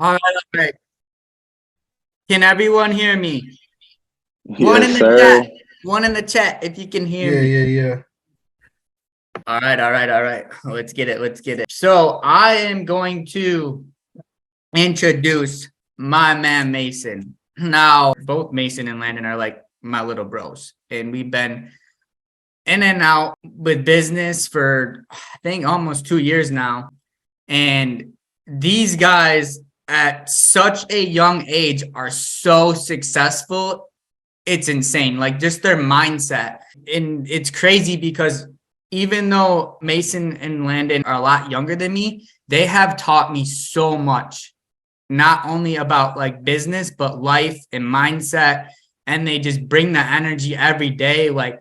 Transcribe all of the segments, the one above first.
All right, all right. Can everyone hear me? One Yes, in the sir. chat. One in the chat if you can hear Yeah, me. yeah, yeah. All right, all right, all right. Let's get it. Let's get it. So I am going to introduce my man Mason. Now, both Mason and Landon are like my little bros, and we've been in and out with business for I think almost 2 years now. And these guys at such a young age are so successful. It's insane. Like just their mindset. And it's crazy because even though Mason and Landon are a lot younger than me, they have taught me so much, not only about like business, but life and mindset. And they just bring the energy every day. Like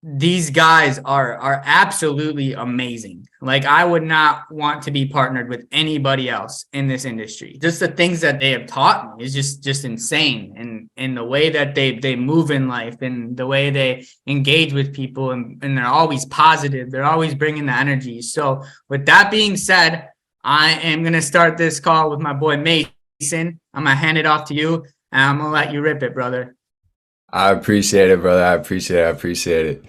these guys are absolutely amazing. Like I would not want to be partnered with anybody else in this industry. Just the things that they have taught me is just insane. And in the way that they move in life and the way they engage with people, and they're always positive. They're always bringing the energy. So with that being said, I am going to start this call with my boy Mason. I'm going to hand it off to you and I'm going to let you rip it, brother. I appreciate it, brother. I appreciate it. I appreciate it.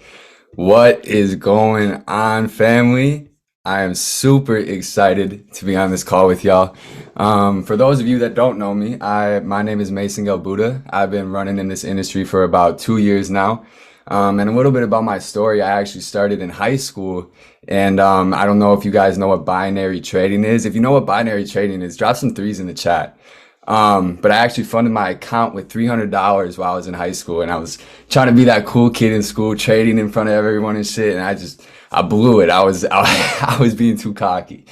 What is going on, family? I am super excited to be on this call with y'all. For those of you that don't know me, my name is Mason Buddha. I've been running in this industry for about 2 years now. And a little bit about my story, I actually started in high school. And I don't know if you guys know what binary trading is. If you know what binary trading is, drop some threes in the chat. But I actually funded my account with $300 while I was in high school, and I was trying to be that cool kid in school, trading in front of everyone and shit. And I blew it. I was being too cocky.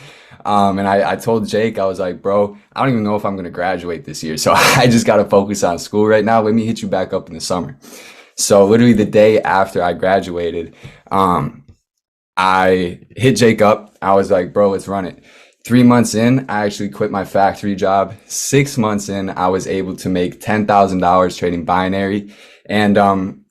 And I told Jake, I was like, bro, I don't even know if I'm going to graduate this year. So I just got to focus on school right now. Let me hit you back up in the summer. So literally the day after I graduated, I hit Jake up. I was like, bro, let's run it. 3 months in, I actually quit my factory job. 6 months in, I was able to make $10,000 trading binary. And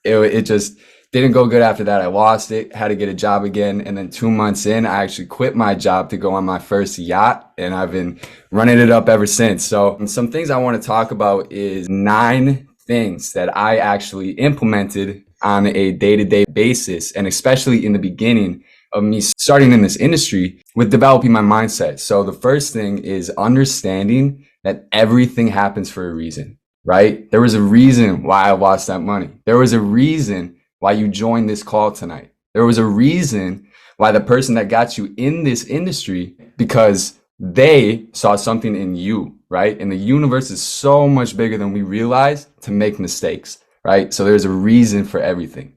it just didn't go good after that. I lost it, had to get a job again. And then 2 months in, I actually quit my job to go on my first yacht. And I've been running it up ever since. So some things I want to talk about is 9 things that I actually implemented on a day-to-day basis. And especially in the beginning of me starting in this industry with developing my mindset. So the first thing is understanding that everything happens for a reason, right? There was a reason why I lost that money. There was a reason why you joined this call tonight. There was a reason why the person that got you in this industry, because they saw something in you, right? And the universe is so much bigger than we realize to make mistakes, right? So there's a reason for everything.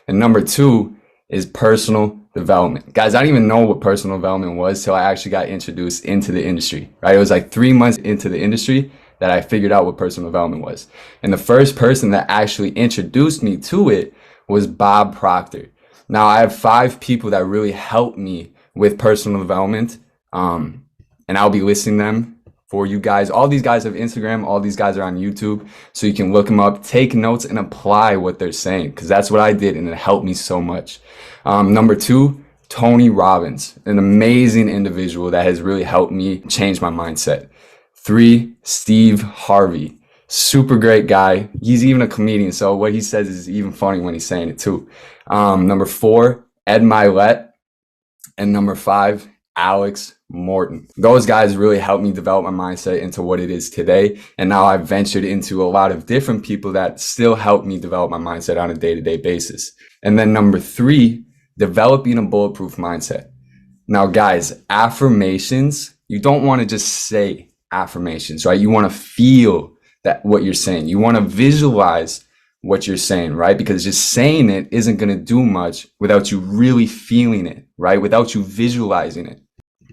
And number 2 is personal development. Guys, I didn't even know what personal development was till I actually got introduced into the industry, right? It was like 3 months into the industry that I figured out what personal development was. And the first person that actually introduced me to it was Bob Proctor. Now, I have 5 people that really helped me with personal development, and I'll be listing them for you guys. All these guys have Instagram. All these guys are on YouTube, so you can look them up, take notes, and apply what they're saying, because that's what I did, and it helped me so much. Number 2, Tony Robbins, an amazing individual that has really helped me change my mindset. 3, Steve Harvey, super great guy. He's even a comedian, so what he says is even funny when he's saying it too. Number 4, Ed Milet, and number 5, Alex Morton. Those guys really helped me develop my mindset into what it is today. And now I've ventured into a lot of different people that still help me develop my mindset on a day-to-day basis. And then number 3, developing a bulletproof mindset. Now, guys, affirmations, you don't want to just say affirmations, right? You want to feel that what you're saying. You want to visualize what you're saying, right? Because just saying it isn't going to do much without you really feeling it, right? Without you visualizing it.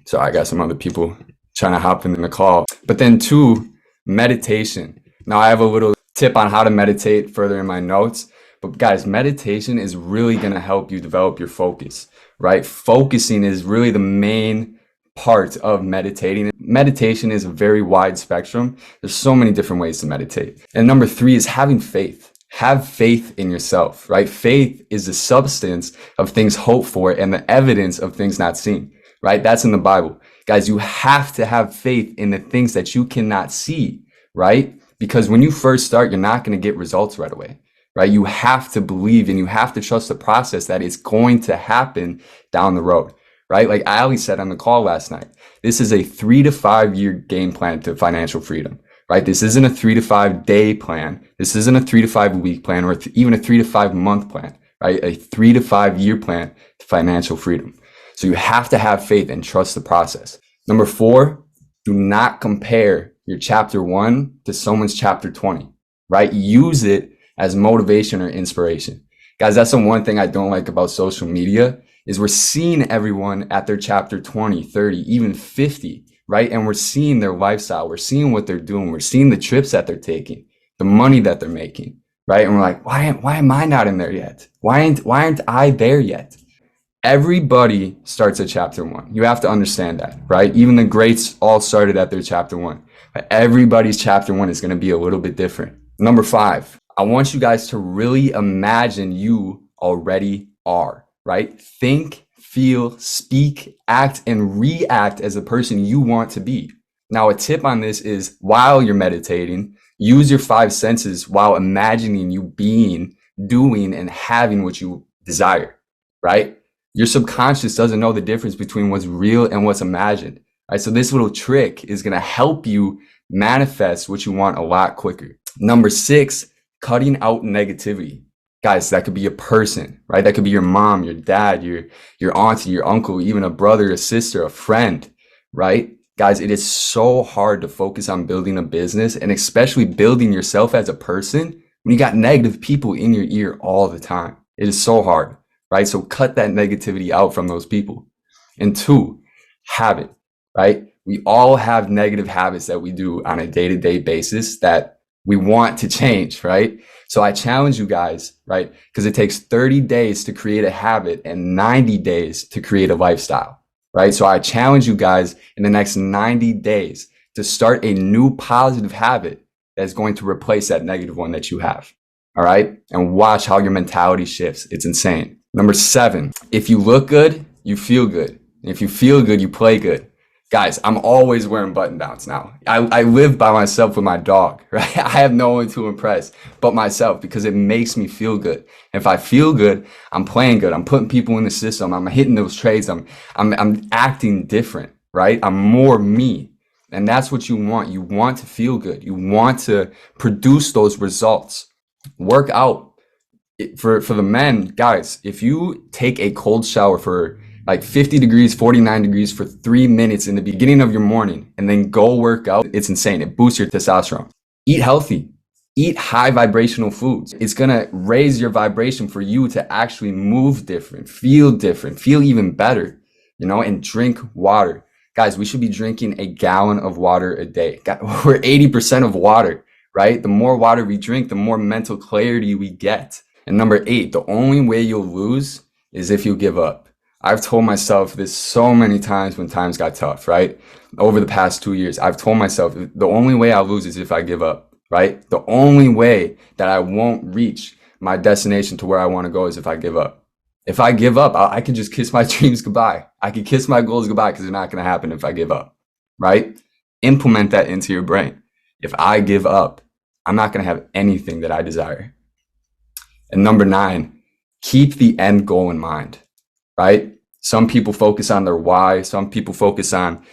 So I got some other people trying to hop in the call. But then 2, meditation. Now I have a little tip on how to meditate further in my notes. But guys, meditation is really going to help you develop your focus, right? Focusing is really the main part of meditating. Meditation is a very wide spectrum. There's so many different ways to meditate. And number 3 is having faith. Have faith in yourself, right? Faith is the substance of things hoped for and the evidence of things not seen, right? That's in the Bible. Guys, you have to have faith in the things that you cannot see, right? Because when you first start, you're not going to get results right away, right? You have to believe and you have to trust the process that it's going to happen down the road, right? Like Ali said on the call last night, this is a 3 to 5 year game plan to financial freedom, right? This isn't a 3 to 5 day plan. This isn't a 3 to 5 week plan or even a 3 to 5 month plan, right? A 3 to 5 year plan to financial freedom. So you have to have faith and trust the process. Number 4, do not compare your chapter 1 to someone's chapter 20, right? Use it as motivation or inspiration. Guys, that's the one thing I don't like about social media is we're seeing everyone at their chapter 20, 30, even 50, right? And we're seeing their lifestyle. We're seeing what they're doing. We're seeing the trips that they're taking, the money that they're making, right? And we're like, why am I not in there yet? Why aren't I there yet? Everybody starts at chapter 1. You have to understand that, right? Even the greats all started at their chapter 1. But everybody's chapter 1 is going to be a little bit different. Number 5, I want you guys to really imagine you already are, right? Think, feel, speak, act, and react as the person you want to be. Now, a tip on this is while you're meditating, use your 5 senses while imagining you being, doing, and having what you desire, right? Your subconscious doesn't know the difference between what's real and what's imagined, right? So this little trick is going to help you manifest what you want a lot quicker. Number 6, cutting out negativity. Guys, that could be a person, right? That could be your mom, your dad, your auntie, your uncle, even a brother, a sister, a friend, right? Guys, it is so hard to focus on building a business and especially building yourself as a person when you got negative people in your ear all the time. It is so hard, right? So cut that negativity out from those people. And 2, habit, right? We all have negative habits that we do on a day-to-day basis that we want to change, right? So I challenge you guys, right? Because it takes 30 days to create a habit and 90 days to create a lifestyle, right? So I challenge you guys in the next 90 days to start a new positive habit that's going to replace that negative one that you have, all right? And watch how your mentality shifts. It's insane. Number 7, if you look good, you feel good. And if you feel good, you play good. Guys, I'm always wearing button downs now. I live by myself with my dog, right? I have no one to impress but myself because it makes me feel good. If I feel good, I'm playing good. I'm putting people in the system. I'm hitting those trades. I'm acting different, right? I'm more me. And that's what you want. You want to feel good. You want to produce those results. Work out. For the men, guys, if you take a cold shower for like 50 degrees, 49 degrees for 3 minutes in the beginning of your morning and then go work out, it's insane. It boosts your testosterone. Eat healthy. Eat high vibrational foods. It's going to raise your vibration for you to actually move different, feel even better, and drink water. Guys, we should be drinking a gallon of water a day. We're 80% of water, right? The more water we drink, the more mental clarity we get. And number 8, the only way you'll lose is if you give up. I've told myself this so many times when times got tough, right? Over the past 2 years, I've told myself the only way I'll lose is if I give up, right? The only way that I won't reach my destination to where I want to go is if I give up. If I give up, I can just kiss my dreams goodbye. I can kiss my goals goodbye because they're not going to happen if I give up, right? Implement that into your brain. If I give up, I'm not going to have anything that I desire. And number 9, keep the end goal in mind, right? Some people focus on their why. Some people focus on,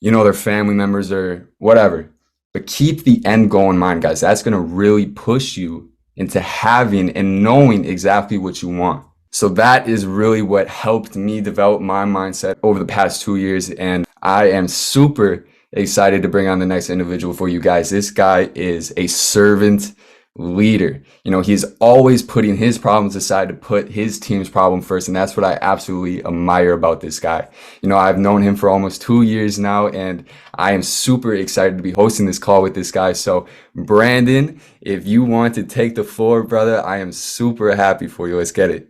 their family members or whatever. But keep the end goal in mind, guys. That's going to really push you into having and knowing exactly what you want. So that is really what helped me develop my mindset over the past 2 years. And I am super excited to bring on the next individual for you guys. This guy is a servant leader. He's always putting his problems aside to put his team's problem first. And that's what I absolutely admire about this guy. I've known him for almost 2 years now, and I am super excited to be hosting this call with this guy. So Brandon, if you want to take the floor, brother, I am super happy for you. Let's get it.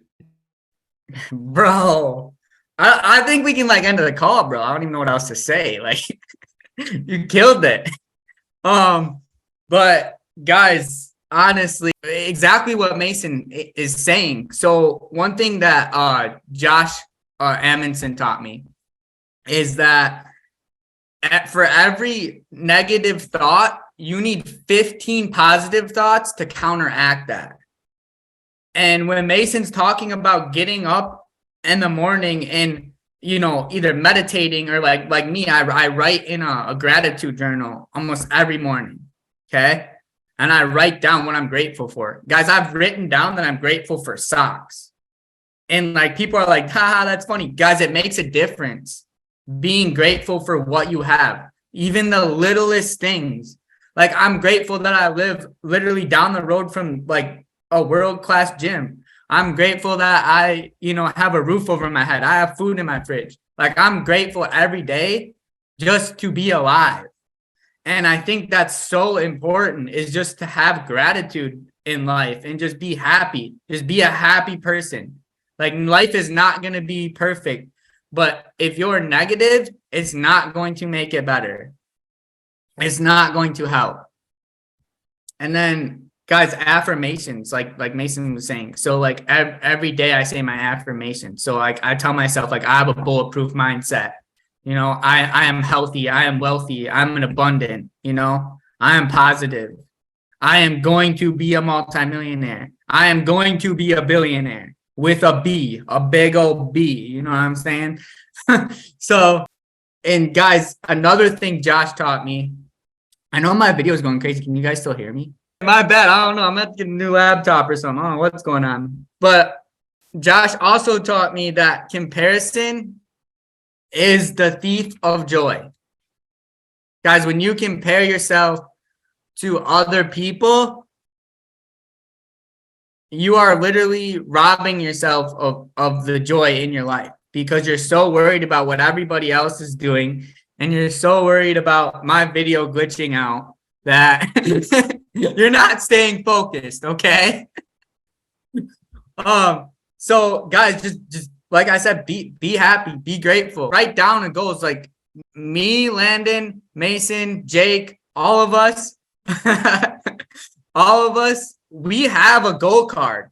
Bro, I think we can end the call, bro. I don't even know what else to say. You killed it. But guys, honestly, exactly what Mason is saying. So one thing that Josh Amundsen taught me is that for every negative thought, you need 15 positive thoughts to counteract that. And when Mason's talking about getting up in the morning and, you know, either meditating or like me, I write in a gratitude journal almost every morning. Okay. And I write down what I'm grateful for. Guys, I've written down that I'm grateful for socks. And like people are like, haha, that's funny. Guys, it makes a difference being grateful for what you have, even the littlest things. Like I'm grateful that I live literally down the road from like a world-class gym. I'm grateful that I, you know, have a roof over my head. I have food in my fridge. Like I'm grateful every day just to be alive. And I think that's so important, is just to have gratitude in life and just be happy. Just be a happy person. Like life is not going to be perfect, but if you're negative, it's not going to make it better. It's not going to help. And then guys, affirmations, like Mason was saying. So like every day I say my affirmation. So like I tell myself, like I have a bulletproof mindset. You know, I am healthy. I am wealthy. I'm an abundant. You know, I am positive. I am going to be a multimillionaire. I am going to be a billionaire with a B, a big old B. You know what I'm saying? So, and guys, another thing Josh taught me. I know my video is going crazy. Can you guys still hear me? My bad. I don't know. I'm about to get a new laptop or something. I don't know what's going on. But Josh also taught me that comparison is the thief of joy. Guys, when you compare yourself to other people, you are literally robbing yourself of the joy in your life, because you're so worried about what everybody else is doing, and you're so worried about my video glitching out that you're not staying focused, okay? So guys, just like I said, be happy, be grateful. Write down the goals. Like me, Landon, Mason, Jake, all of us, we have a goal card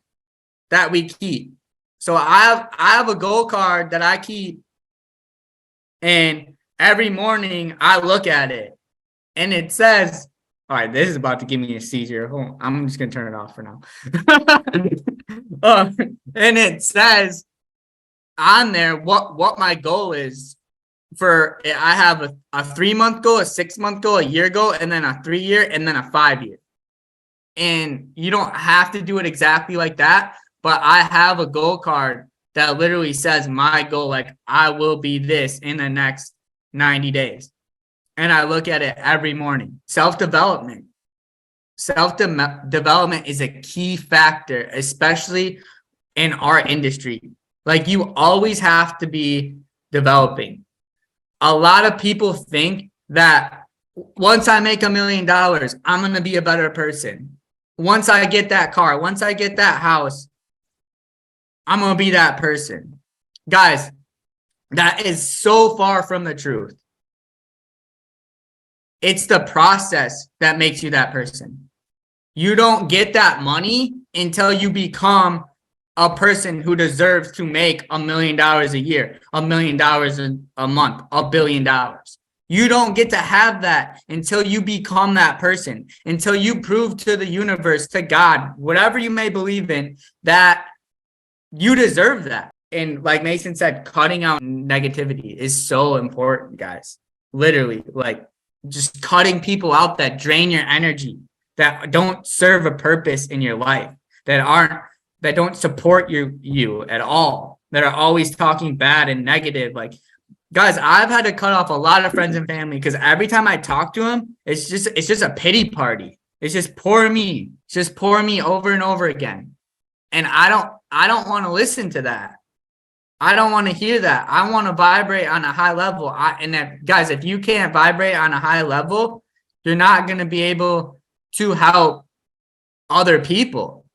that we keep. So I have a goal card that I keep, and every morning I look at it, and it says, all right, this is about to give me a seizure. Hold on, I'm just gonna turn it off for now. And it says on there what my goal is. For I have a 3-month goal, a 6-month goal, a year goal, and then a 3-year, and then a 5-year. And you don't have to do it exactly like that, but I have a goal card that literally says my goal, like I will be this in the next 90 days. And I look at it every morning. Self-development is a key factor, especially in our industry. Like you always have to be developing. A lot of people think that once I make $1 million, I'm going to be a better person. Once I get that car, once I get that house, I'm going to be that person. Guys, that is so far from the truth. It's the process that makes you that person. You don't get that money until you become a person who deserves to make $1 million a year, $1 million a month, $1 billion. You don't get to have that until you become that person, until you prove to the universe, to God, whatever you may believe in, that you deserve that. And like Mason said, cutting out negativity is so important, guys. Literally, like just cutting people out that drain your energy, that don't serve a purpose in your life, that don't support you at all, that are always talking bad and negative. Like, guys, I've had to cut off a lot of friends and family because every time I talk to them, it's just a pity party. It's just poor me. It's just poor me over and over again. And I don't want to listen to that. I don't want to hear that. I want to vibrate on a high level. Guys, if you can't vibrate on a high level, you're not going to be able to help other people,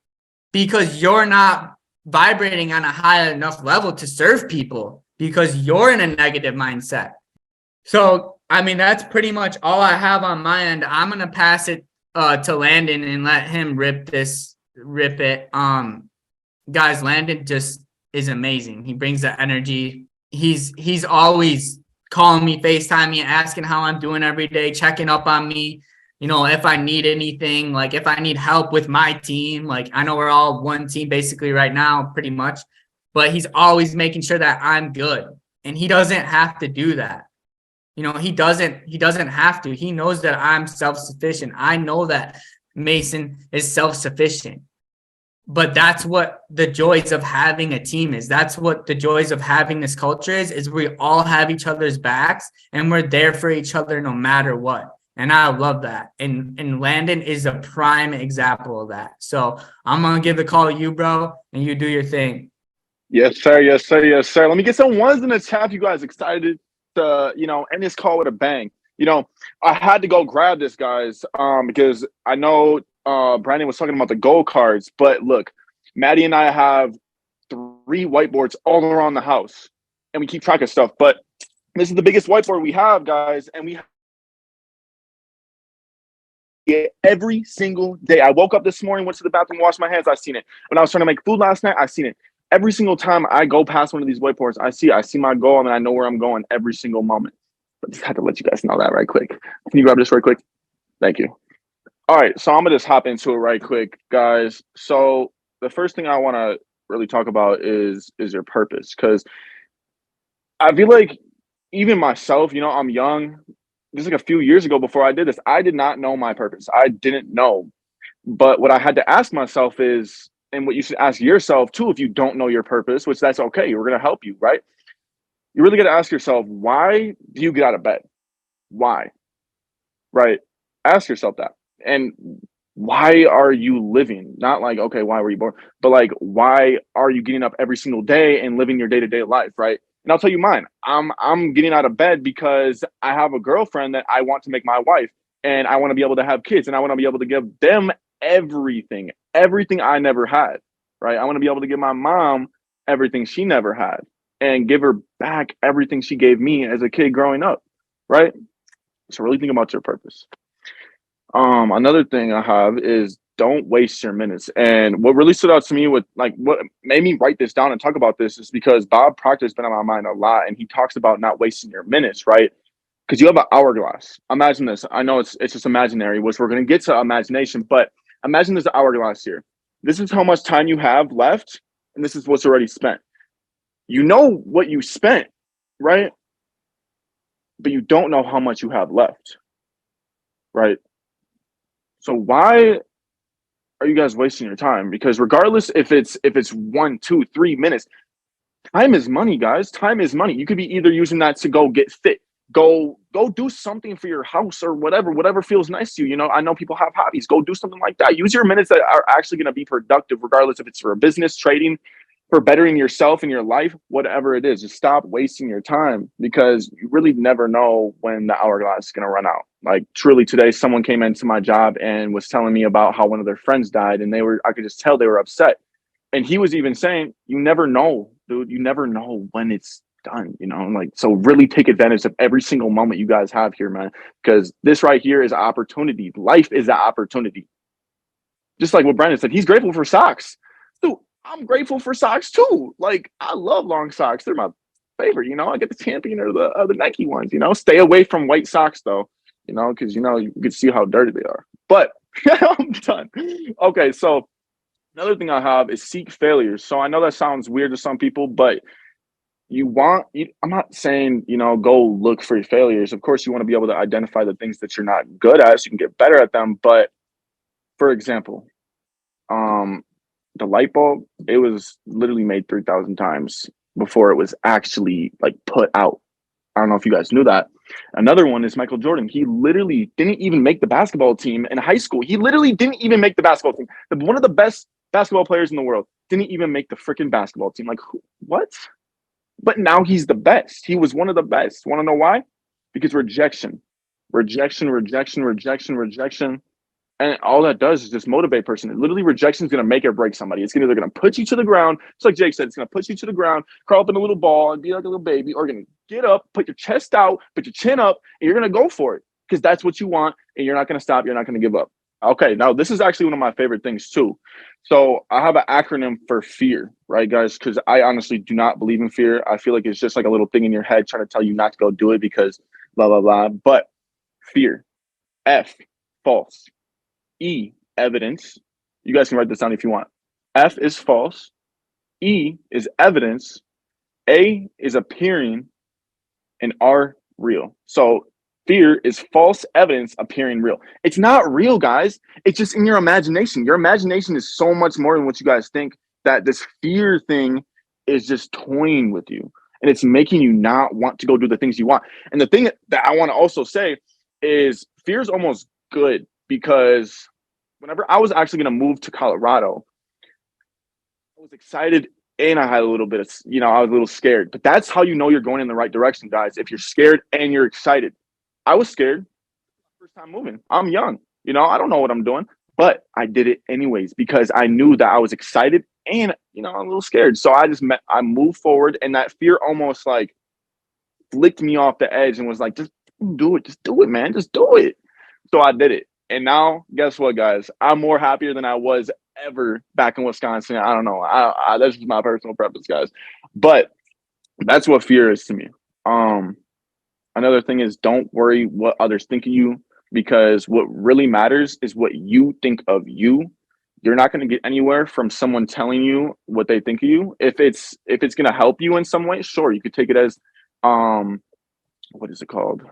because you're not vibrating on a high enough level to serve people, because you're in a negative mindset. So, I mean, that's pretty much all I have on my end. I'm going to pass it to Landon and let him rip it. Guys, Landon just is amazing. He brings the energy. He's always calling me, FaceTime me, asking how I'm doing every day, checking up on me. You know, if I need anything, like if I need help with my team, like I know we're all one team basically right now, pretty much, but he's always making sure that I'm good. And he doesn't have to do that. You know, he doesn't have to. He knows that I'm self-sufficient. I know that Mason is self-sufficient. But that's what the joys of having a team is. That's what the joys of having this culture is we all have each other's backs and we're there for each other no matter what. And I love that. And Landon is a prime example of that. So I'm going to give the call to you, bro, and you do your thing. Yes, sir. Yes, sir. Yes, sir. Let me get some ones in the chat. You guys excited to, end this call with a bang. I had to go grab this, guys, because I know Brandon was talking about the gold cards. But look, Maddie and I have 3 whiteboards all around the house, and we keep track of stuff. But this is the biggest whiteboard we have, guys, and we every single day. I woke up this morning, went to the bathroom, washed my hands. I seen it. When I was trying to make food last night, I seen it. Every single time I go past one of these whiteboards, I see my goal, and I know where I'm going every single moment. But just had to let you guys know that right quick. Can you grab this right quick? Thank you. All right, so I'm gonna just hop into it right quick, guys. So the first thing I want to really talk about is your purpose, because I feel like even myself, I'm young. Just like a few years ago before I did this, I did not know my purpose. I didn't know. But what I had to ask myself is, and what you should ask yourself too, if you don't know your purpose, which that's okay, we're going to help you, right? You really got to ask yourself, why do you get out of bed? Why? Right? Ask yourself that. And why are you living? Not like, okay, why were you born? But like, why are you getting up every single day and living your day-to-day life, right? And I'll tell you mine. I'm getting out of bed because I have a girlfriend that I want to make my wife, and I want to be able to have kids, and I want to be able to give them everything I never had, right? I want to be able to give my mom everything she never had and give her back everything she gave me as a kid growing up, right? So really think about your purpose. Another thing I have is don't waste your minutes. And what really stood out to me with like what made me write this down and talk about this is because Bob Proctor's been on my mind a lot, and he talks about not wasting your minutes, right? Because you have an hourglass. Imagine this. I know it's just imaginary, which we're going to get to imagination, but imagine there's an hourglass here. This is how much time you have left, and this is what's already spent. You know what you spent, right? But you don't know how much you have left, right? So why are you guys wasting your time? Because regardless if it's 1, 2, 3 minutes, time is money, guys. Time is money. You could be either using that to go get fit, go do something for your house or whatever feels nice to you. I know people have hobbies. Go do something like that. Use your minutes that are actually going to be productive, regardless if it's for a business, trading, for bettering yourself in your life, whatever it is. Just stop wasting your time, because you really never know when the hourglass is going to run out. Like truly today, someone came into my job and was telling me about how one of their friends died, and I could just tell they were upset. And he was even saying, you never know, dude, you never know when it's done, like, so really take advantage of every single moment you guys have here, man, because this right here is an opportunity. Life is an opportunity. Just like what Brandon said, he's grateful for socks. Dude, I'm grateful for socks too. Like, I love long socks. They're my favorite, I get the Champion or the Nike ones, stay away from white socks though, because, you can see how dirty they are. But I'm done. Okay, so another thing I have is seek failures. So I know that sounds weird to some people, but I'm not saying, go look for your failures. Of course, you want to be able to identify the things that you're not good at so you can get better at them. But for example, the light bulb, it was literally made 3,000 times before it was actually like put out. I don't know if you guys knew that. Another one is Michael Jordan. He literally didn't even make the basketball team in high school. He literally didn't even make the basketball team. One of the best basketball players in the world didn't even make the freaking basketball team. Like, what? But now he's the best. He was one of the best. Want to know why? Because rejection. And all that does is just motivate a person. Literally, rejection is going to make or break somebody. It's either going to put you to the ground. It's like Jake said, it's going to put you to the ground, crawl up in a little ball and be like a little baby, or going to get up, put your chest out, put your chin up, and you're going to go for it because that's what you want, and you're not going to stop. You're not going to give up. Okay, now this is actually one of my favorite things too. So I have an acronym for fear, right, guys? Because I honestly do not believe in fear. I feel like it's just like a little thing in your head trying to tell you not to go do it because blah blah blah. But fear, F, false. E, evidence. You guys can write this down if you want. F is false. E is evidence. A is appearing, and R, real. So fear is false evidence appearing real. It's not real, guys. It's just in your imagination. Your imagination is so much more than what you guys think, that this fear thing is just toying with you. And it's making you not want to go do the things you want. And the thing that I want to also say is fear is almost good, because whenever I was actually going to move to Colorado, I was excited and I had a little bit of, I was a little scared. But that's how you know you're going in the right direction, guys. If you're scared and you're excited. I was scared. First time moving. I'm young. I don't know what I'm doing, but I did it anyways because I knew that I was excited and, I'm a little scared. So I moved forward, and that fear almost like flicked me off the edge and was like, just do it. Just do it, man. Just do it. So I did it. And now, guess what, guys? I'm more happier than I was ever back in Wisconsin. I don't know. That's just my personal preference, guys. But that's what fear is to me. Another thing is, don't worry what others think of you, because what really matters is what you think of you. You're not going to get anywhere from someone telling you what they think of you. If it's going to help you in some way, sure, you could take it as what is it called?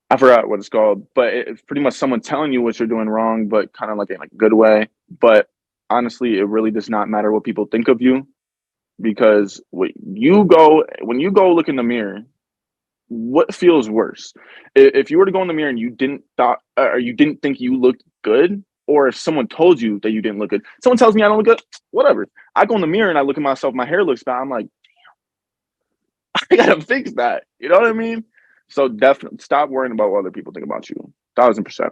I forgot what it's called, but it's pretty much someone telling you what you're doing wrong, but kind of like in a good way. But honestly, it really does not matter what people think of you, because when you go look in the mirror, what feels worse? If you were to go in the mirror and you didn't think you looked good, or if someone told you that you didn't look good. Someone tells me I don't look good, whatever. I go in the mirror and I look at myself, my hair looks bad. I'm like, I gotta fix that. You know what I mean? So definitely stop worrying about what other people think about you. 1000%.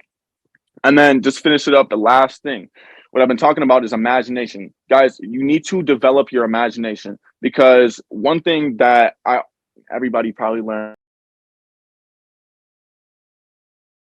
And then just finish it up. The last thing, what I've been talking about is imagination. Guys, you need to develop your imagination, because one thing that everybody probably learned